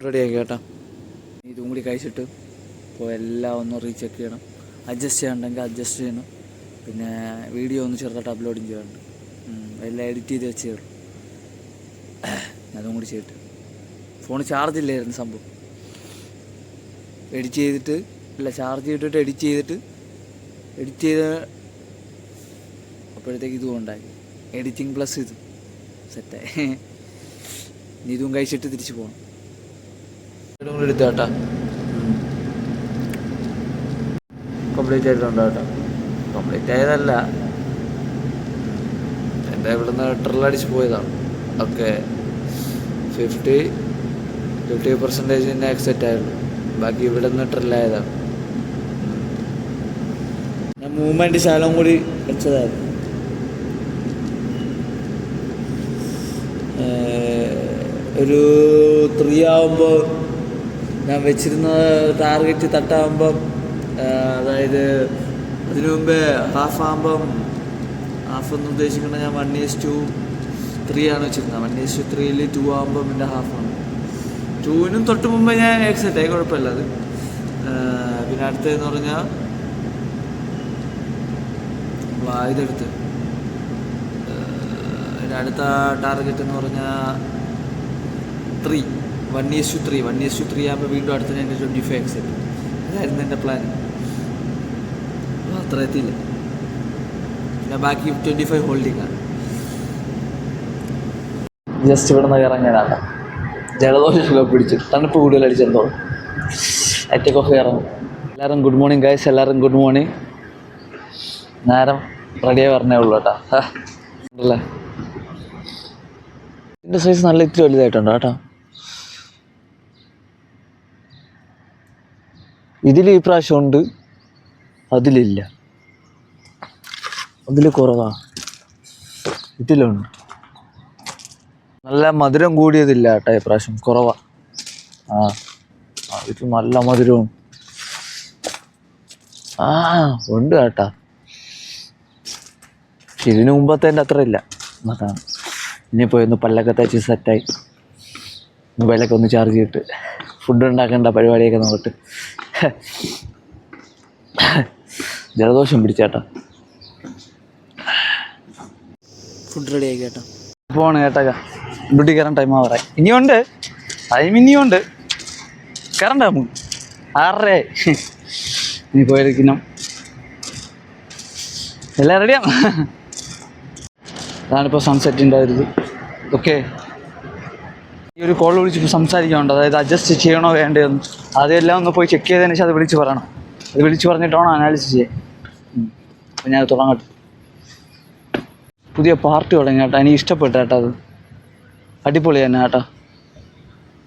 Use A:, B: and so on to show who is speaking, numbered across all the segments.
A: റെഡിയാക്കി കേട്ടോ. ഇതും കൂടി കഴിച്ചിട്ട് ഇപ്പോൾ എല്ലാം ഒന്ന് റീചെക്ക് ചെയ്യണം. അഡ്ജസ്റ്റ് ചെയ്യണമെങ്കിൽ അഡ്ജസ്റ്റ് ചെയ്യണം. പിന്നെ വീഡിയോ ഒന്ന് ചെറുതായിട്ട് അപ്ലോഡും ചെയ്യാറുണ്ട്. എല്ലാം എഡിറ്റ് ചെയ്ത് വെച്ചേ ഉള്ളൂ. അതും കൂടി ചെയ്തിട്ട് ഫോൺ ചാർജ് ഇല്ലായിരുന്നു സംഭവം. എഡിറ്റ് ചെയ്തിട്ട് ചാർജ് ചെയ്തിട്ട് എഡിറ്റ് ചെയ്ത് അപ്പോഴത്തേക്ക് ഇതും ഉണ്ടായി. എഡിറ്റിംഗ് പ്ലസ് ഇത് സെറ്റായി. ഇനി ഇതും കഴിച്ചിട്ട് തിരിച്ച് പോകണം. ഇതും കൂടി എടുത്തു കേട്ടോ. കംപ്ലീറ്റ് ആയിട്ടുണ്ട് കേട്ടോ. കംപ്ലീറ്റ് ആയതല്ല, എൻ്റെ ഇവിടുന്ന് ട്രില്ലടിച്ച് പോയതാണ്. ഓക്കെ, 50% എക്സെറ്റ് ആയുള്ളൂ. ബാക്കി ഇവിടെ നിന്ന് ട്രില്ലായതാണ്. ഞാൻ മൂവ്മെൻറ്റ് ശാലം കൂടി വെച്ചതായിരുന്നു. ഒരു 3 ആവുമ്പോൾ ഞാൻ വെച്ചിരുന്ന ടാർഗറ്റ് തട്ടാകുമ്പം, അതായത് അതിനു മുമ്പേ ഹാഫ് ആകുമ്പം, ഹാഫ് എന്ന് ഉദ്ദേശിക്കുന്നത് ഞാൻ 1:3 ആണ് വെച്ചിരുന്നത്. 1:3 2 ആകുമ്പം എൻ്റെ ഹാഫാണ്. 2-നും തൊട്ട് മുമ്പേ ഞാൻ എക്സെറ്റ് ആയി, കുഴപ്പമില്ല അത്. പിന്നെ അടുത്തതെന്ന് പറഞ്ഞാൽ ഇതെടുത്ത് അടുത്ത ടാർഗറ്റ് എന്ന് പറഞ്ഞാൽ 1:3 ആകുമ്പോൾ വീണ്ടും അടുത്ത എൻ്റെ 25 എക്സെറ്റ്. അതായിരുന്നു എൻ്റെ പ്ലാൻ. അത്ര എത്തിയില്ല. പിന്നെ ബാക്കി 25 ഹോൾഡിംഗ് ആണ്. ജസ്റ്റ് ഇവിടെ നിന്ന് ഇറങ്ങാനാണ്. ജലദോഷമൊക്കെ പിടിച്ചു, തണുപ്പ് കൂടുതൽ അടിച്ചെന്തോ അറ്റക്കൊക്കെ ഇറങ്ങും. എല്ലാവരും ഗുഡ് മോർണിംഗ് ഗൈസ്, എല്ലാവരും ഗുഡ് മോർണിംഗ്. നേരം റെഡിയായി പറഞ്ഞേ ഉള്ളൂ കേട്ടോ. അല്ലേ, ഇതിൻ്റെ സൈസ് നല്ല ഇത്തിരി വലുതായിട്ടുണ്ട് കേട്ടോ. ഇതിൽ ഈ പ്രാവശ്യം ഉണ്ട്, അതിലില്ല. അതിൽ കുറവാണ്, ഇതിലുണ്ട്. നല്ല മധുരം കൂടിയതില്ല കേട്ടോ ഈ പ്രാവശ്യം, കുറവാണ്. ഇത് നല്ല മധുരവും ഉണ്ട് കേട്ടാ. ഇതിനു മുമ്പത്തെ അത്ര ഇല്ല. അതാണ്. ഇനിയിപ്പോൾ ഒന്ന് പല്ലൊക്കെ തേച്ച് സെറ്റായി മൊബൈലൊക്കെ ഒന്ന് ചാർജ് ചെയ്തിട്ട് ഫുഡ് ഉണ്ടാക്കേണ്ട പരിപാടിയൊക്കെ നോക്കിട്ട്. ജലദോഷം പിടിച്ചേട്ടാ. ഫുഡ് റെഡി ആയി കേട്ടോ. പോണ് കേട്ടാ. ഡ്യൂട്ടി കയറാൻ ടൈം ആവാറായി. ഇനിയുണ്ട് ടൈം, ഇനിയുണ്ട്. കയറണ്ട നമുക്ക് 6:30 ഇനി പോയിരിക്കണം. എല്ലാം റെഡിയാണ്. അതാണിപ്പോൾ സൺസെറ്റിൻ്റെ ഒരു ഇത്. ഓക്കെ, ഈ ഒരു കോൾ വിളിച്ചിപ്പോൾ സംസാരിക്കാനുണ്ട്. അതായത് അഡ്ജസ്റ്റ് ചെയ്യണോ വേണ്ടതെന്ന് അതെല്ലാം ഒന്ന് പോയി ചെക്ക് ചെയ്തതിന് ശേഷം അത് വിളിച്ച് പറയണം. അത് വിളിച്ച് പറഞ്ഞിട്ടാണോ അനാലിസിസ് ചെയ്യാൻ. അപ്പം ഞാൻ തുടങ്ങട്ടെ. പുതിയ പാർട്ടി തുടങ്ങി കേട്ടോ. എനിക്ക് ഇഷ്ടപ്പെട്ടു കേട്ടോ. അത് അടിപൊളി തന്നെ കേട്ടോ,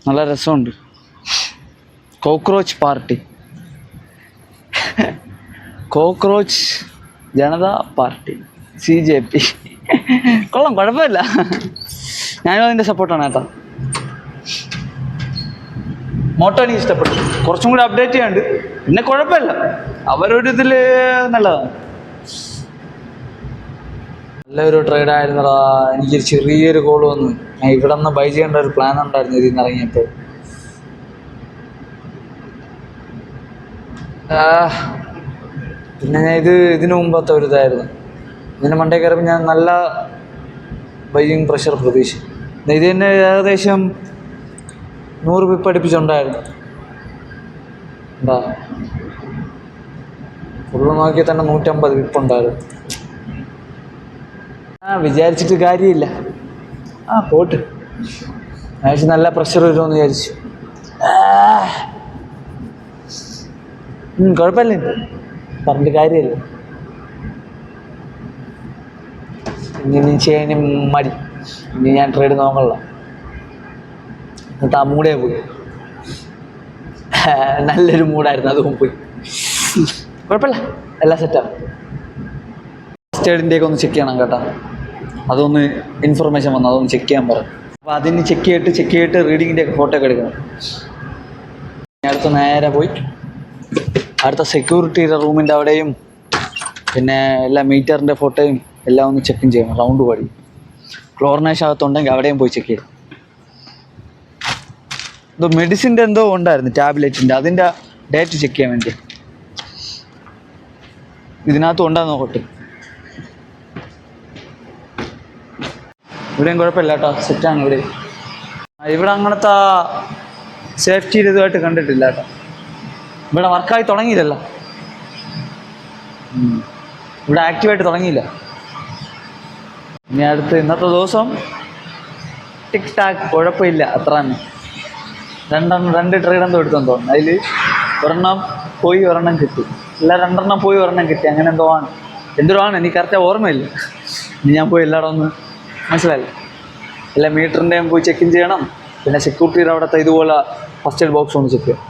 A: നല്ല രസമുണ്ട്. Cockroach party, cockroach Janata party, CJP. കൊള്ളാം, കുഴപ്പമില്ല. ഞാനും അതിൻ്റെ സപ്പോർട്ടാണ് കേട്ടോ. മോട്ടോ എനിക്ക് ഇഷ്ടപ്പെട്ടു. കുറച്ചും കൂടി അപ്ഡേറ്റ് ചെയ്യാണ്ട്, പിന്നെ കുഴപ്പമില്ല. അവരൊരു ഇതിൽ നല്ലതാണ്. നല്ലൊരു ട്രേഡായിരുന്നടാ. എനിക്കൊരു ചെറിയൊരു കോൾ വന്നു. ഞാൻ ഇവിടെ നിന്ന് ബൈ ചെയ്യേണ്ട ഒരു പ്ലാൻ ഉണ്ടായിരുന്നു ഇതിൽ നിന്ന് ഇറങ്ങിയപ്പോൾ. പിന്നെ ഞാൻ ഇതിനു മുമ്പത്തെ ഒരു ഇതായിരുന്നു. ഇതിന് മണ്ടേ കയറുമ്പോൾ ഞാൻ നല്ല ബൈയിങ് പ്രഷർ പ്രതീക്ഷിച്ചു. ഇത് തന്നെ ഏകദേശം 100 പിപ്പ് അടുപ്പിച്ചുണ്ടായിരുന്നു. എന്താ ഫുള്ള് നോക്കിയാൽ തന്നെ 150 പിപ്പുണ്ടായിരുന്നു. വിചാരിച്ചിട്ട് കാര്യമില്ല. പോട്ട് വിചാരിച്ച് നല്ല പ്രഷർ വരുമെന്ന് വിചാരിച്ചു. കുഴപ്പമില്ല, പറഞ്ഞിട്ട് കാര്യമില്ല. ഇനി ചെയ്യാനും മടി. ഇനി ഞാൻ ട്രേഡ് നോക്കണില്ല. എന്നിട്ട് ആ മൂടേ പോയി. നല്ലൊരു മൂടായിരുന്നു, അതും പോയി. കുഴപ്പമില്ല, എല്ലാം സെറ്റാണ്. സ്റ്റേഡിൻ്റെയൊക്കെ ഒന്ന് ചെക്ക് ചെയ്യണം കേട്ടോ. അതൊന്ന് ഇൻഫർമേഷൻ വന്നു, അതൊന്ന് ചെക്ക് ചെയ്യാൻ പറഞ്ഞു. അപ്പോൾ അതിന് ചെക്ക് ചെയ്തിട്ട് റീഡിങ്ങിൻ്റെയൊക്കെ ഫോട്ടോ ഒക്കെ എടുക്കണം. അടുത്ത് നേരെ പോയി അടുത്ത സെക്യൂരിറ്റിയുടെ റൂമിൻ്റെ അവിടെയും പിന്നെ എല്ലാ മീറ്ററിൻ്റെ ഫോട്ടോയും എല്ലാം ഒന്ന് ചെക്കും ചെയ്യണം. റൗണ്ട് പാടി ക്ലോറിനേഷൻ അകത്തുണ്ടെങ്കിൽ അവിടെയും പോയി ചെക്ക് ചെയ്യും. എന്തോ മെഡിസിൻ്റെ എന്തോ ഉണ്ടായിരുന്നു, ടാബ്ലറ്റിൻ്റെ. അതിൻ്റെ ഡേറ്റ് ചെക്ക് ചെയ്യാൻ വേണ്ടി. ഇതിനകത്ത് ഉണ്ടാകുന്ന നോക്കട്ടെ. ഇവിടെയും കുഴപ്പമില്ല കേട്ടോ, സെറ്റാണ് ഇവിടെ. ഇവിടെ അങ്ങനത്തെ സേഫ്റ്റി ഇതുമായിട്ട് കണ്ടിട്ടില്ല കേട്ടോ. ഇവിടെ വർക്കായി തുടങ്ങിയില്ലല്ലോ, ഇവിടെ ആക്റ്റീവായിട്ട് തുടങ്ങിയില്ല. ഇനി അടുത്ത് ഇന്നത്തെ ദിവസം ടിക് ടാക്ക്, കുഴപ്പമില്ല അത്ര തന്നെ. രണ്ട് ട്രേഡ് എന്തോ എടുത്തെന്ന് തോന്നുന്നു. അതിൽ ഒരെണ്ണം പോയി ഒരെണ്ണം കിട്ടി, ഇല്ല 2 പോയി ഒരെണ്ണം കിട്ടി, അങ്ങനെ എന്തോ ആണ്. എന്തിനാണ് എനിക്ക് കറക്റ്റ് ഓർമ്മയില്ല. ഇനി ഞാൻ പോയി എല്ലായിടം ഒന്ന് മനസ്സിലായില്ല. എല്ലാ മീറ്ററിൻ്റെയും പോയി ചെക്ക് ഇൻ ചെയ്യണം. പിന്നെ സെക്യൂരിറ്റിയുടെ അവിടുത്തെ ഇതുപോലെ ഫസ്റ്റ് എയ്ഡ് ബോക്സ് ഒന്ന് ചെക്ക് ചെയ്യാം.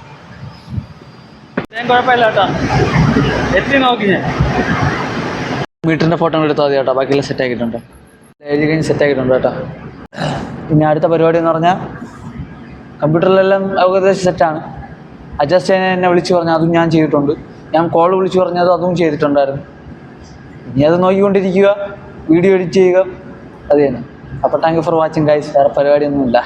A: ഞാൻ കുഴപ്പമില്ല കേട്ടോ, എത്തി നോക്കി. ഞാൻ മീറ്ററിൻ്റെ ഫോട്ടോ എടുത്താൽ മതി കേട്ടോ, ബാക്കിയെല്ലാം സെറ്റ് ആക്കിയിട്ടുണ്ട്. എഴുതി കഴിഞ്ഞ് സെറ്റ് ആക്കിയിട്ടുണ്ട് കേട്ടോ. പിന്നെ അടുത്ത പരിപാടി എന്ന് പറഞ്ഞാൽ കമ്പ്യൂട്ടറിലെല്ലാം ഏകദേശം സെറ്റാണ്. അഡ്ജസ്റ്റ് ചെയ്യാൻ എന്നെ വിളിച്ച് പറഞ്ഞാൽ അതും ഞാൻ ചെയ്തിട്ടുണ്ട്. ഞാൻ കോൾ വിളിച്ച് പറഞ്ഞത് അതും ചെയ്തിട്ടുണ്ടായിരുന്നു. ഇനി അത് നോക്കിക്കൊണ്ടിരിക്കുക, വീഡിയോ എഡിറ്റ് ചെയ്യുക, അത് തന്നെ. അപ്പോൾ thank you for watching guys. വേറെ പരിപാടിയൊന്നുമില്ല.